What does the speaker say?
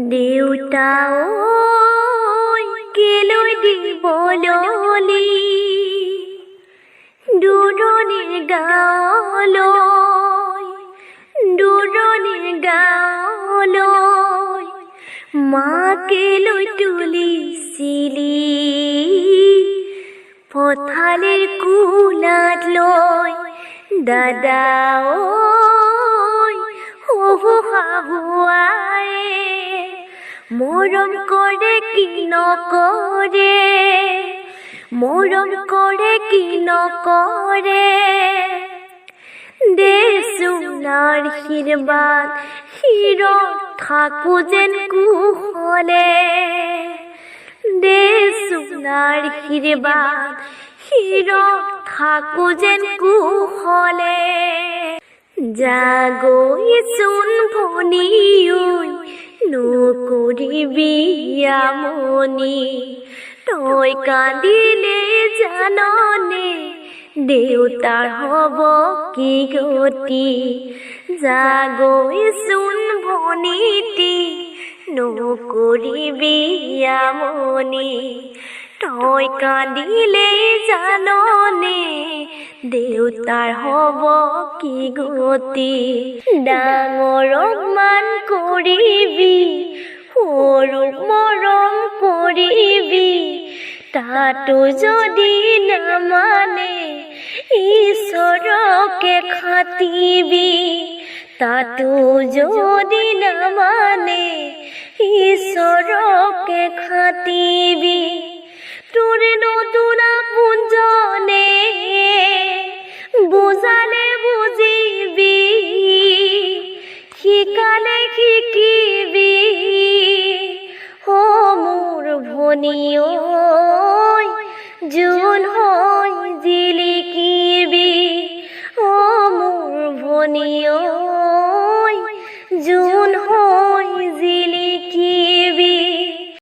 দেউতা ঐ কেলৈ দিবললি দূৰণিৰ গাঁৱলৈ মাকেলৈ তুলিছিলি পথালিৰ কোলাত লৈ দাদা ঐ শহু শাহুৱাই মৰম কৰে কি নকৰে মৰম কৰে কি নকৰে দেচোন আশীৰ্বাদ শিৰত থাকো যেন কুশলে দেচোন আশীৰ্বাদ শিৰত থাকো যেন কুশলে জাগৈচোন ভনী ঐ নকৰিবি আমনি তই কান্দিলে জাননে দেউতাৰ হ'ব কি গতি জাগৈচোন ভনীটি নকৰিবি আমনি তই কান্দিলে জাননে দেউতাৰ হ'ব কি গতি ডাঙৰক মান কৰিবি সৰুক মৰম কৰিবি তাতো যদি নামানে ঈশ্বৰকে খাটিবি তাতো যদি নামানে ঈশ্বৰকে খাটিবি তোৰ নতুন আপোনজনে বুজালে বুজিবি শিকালে শিকিবি ও মোৰ ভনী ঐ জোন হয় জিলিকি